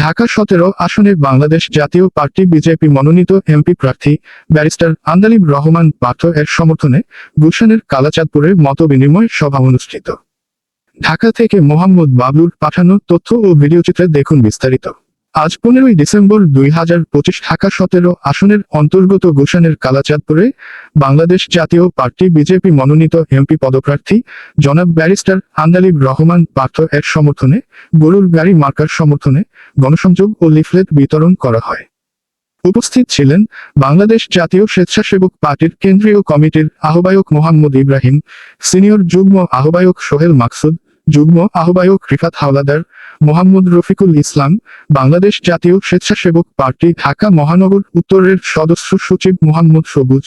ঢাকা 17 আসনে বাংলাদেশ জাতীয় party BJP মনোনীত এমপি প্রার্থী ব্যারিস্টার আন্দালিব রহমান পার্থ এর সমর্থনে গুলশানের কালাচাঁদপুরে মতবিনিময় সভা অনুষ্ঠিত। ঢাকা থেকে মোহাম্মদ বাবলুর পাঠানো তথ্য ও ভিডিওচিত্রে দেখুন বিস্তারিত। আজ 15 ডিসেম্বর 2025 ঢাকা 17 আসনের অন্তর্গত গুলশানের কালাচাঁদপুরে বাংলাদেশ জাতীয় পার্টি বিজেপি মনোনীত এমপি পদপ্রার্থী জনাব ব্যারিস্টার আন্দালিব রহমান পার্থ এর সমর্থনে গরুর গাড়ি মার্কার সমর্থনে গণসংযোগ ও লিফলেট বিতরণ করা হয়। উপস্থিত ছিলেন বাংলাদেশ জাতীয় স্বেচ্ছাসেবক পার্টির কেন্দ্রীয় কমিটির আহ্বায়ক মোহাম্মদ ইব্রাহিম, সিনিয়র যুগ্ম আহ্বায়ক সোহেল মাকসুদ, যুগ্ম আহ্বায়ক রিফাত হাওলাদার, মোহাম্মদ রফিকুল ইসলাম, বাংলাদেশ জাতীয় স্বেচ্ছাসেবক পার্টি ঢাকা মহানগর উত্তরের সদস্য সচিব মোহাম্মদ সবুজ,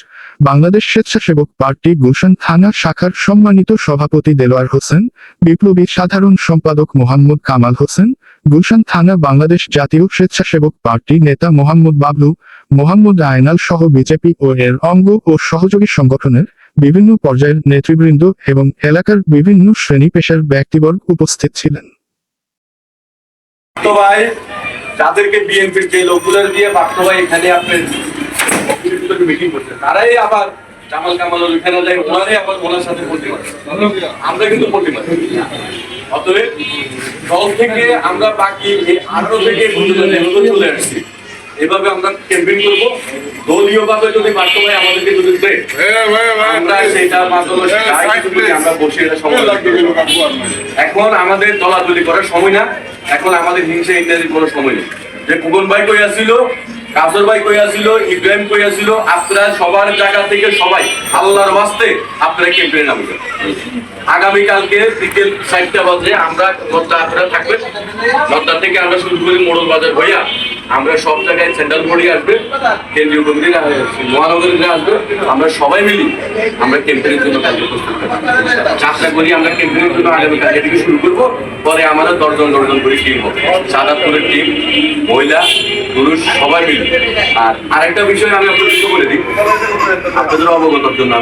বাংলাদেশ স্বেচ্ছাসেবক পার্টি গুলশান থানা শাখার সম্মানিত সভাপতি দেলোয়ার হোসেন, বিপ্লবী সাধারণ সম্পাদক মোহাম্মদ কামাল হোসেন, গুলশান থানা বাংলাদেশ জাতীয় স্বেচ্ছাসেবক পার্টি নেতা মোহাম্মদ বাবলু, মোহাম্মদ আয়নাল সহ বিজেপি ও এর অঙ্গ ও সহযোগী সংগঠনের বিভিন্ন পর্যায়ের নেতৃবৃন্দ এবং এলাকার বিভিন্ন শ্রেণী পেশার ব্যক্তিবর্গ উপস্থিত ছিলেন। ভাই যাদেরকে বিএনপির যে লোকগুলোর দিয়ে পার্থ ভাই এখানে আপনার মিটিং করছে, তারাই আবার জামাল কামাল এখানে যায়, ওনারাই আবার ওনার সাথে ভর্তি করে। আমরা কিন্তু ভর্তি মারি। অতএব দল থেকে আমরা বাকি এই 18 থেকে চলে আসছি। এভাবে আমরা ক্যাম্পেইন করবো। দলীয় ভাবে যদি পার্থ ভাই আমাদেরকে যদি দেয়, আমরা সেটার মাধ্যমে আমরা বসে এখন আমাদের দলাদলি করার সময় না, এখন আমাদের হিংসা ইত্যাদির কোনো সময় নেই। যে কুগন ভাই কই আসছিল, কাসর ভাই কই আসছিল, ইব্রাহিম কই আসছিল, আপনারা সবার জায়গা থেকে সবাই আল্লাহর ওয়াস্তে আপনারা ক্যাম্পেইনে নামবেন। আগামীকালকে বিকেল 4টা বাজে আমরা আপনারা থাকবেন। 9টা থেকে আমরা শুরু করি মোড়ল বাজার হইয়া আমরা সব জায়গায় সেন্ট্রাল বোর্ডে আসবে, কেন্দ্রীয় কমিটিরা মহানগরীরা আসবে, আমরা সবাই মিলি আমরা ক্যাম্পেইনের জন্য কাজ প্রস্তুত করব। আশা করি আমরা ক্যাম্পেইনের জন্য আগামীকালকে থেকে শুরু করব। পরে আমাদের 10 জন করে টিম হবে, সাদাতপুরের টিম, মহিলা পুরুষ সবাই মিলে। আর আরেকটা বিষয় আমি আপনাদেরকে বলে দিই, আপনাদের অবগতর জন্য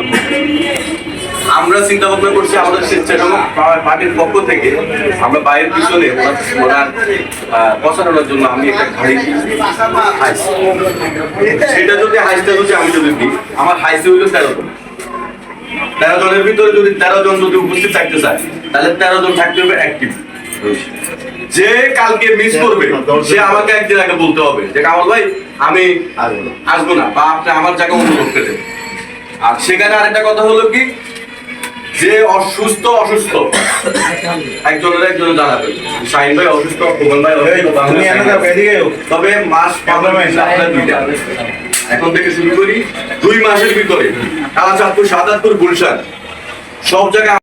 আমরা চিন্তা ভাবনা করছি আমাদের স্বেচ্ছাসেবক পার্টির পক্ষ থেকে আমরা বাইরের পিছনে ওনার পচানোর জন্য আমি একটা গাড়ি সেটা যদি হাইসটা যদি আমি যদি দিই, আমার হাইসে হইল 13 জন। 13 জনের ভিতরে যদি 13 জন যদি উপস্থিত থাকতে চায়, তাহলে 13 জন থাকতে হবে অ্যাক্টিভ। যে কালকে মিস করবে সে আমাকে একদিন আগে বলতে হবে যে কামাল ভাই আমি আসবো না, বা আপনি আমার জায়গায় অন্য লোককে দেবেন। আর সেখানে আরেকটা কথা হলো কি, যে অসুস্থ একজনের জানাবেন, শাহিন ভাই অসুস্থ, ভুবন ভাই তবে মাস এখন থেকে শুরু করি 2 মাসের ভিতরে কালাচাঁদপুর, সাদাতপুর, গুলশান সব জায়গায়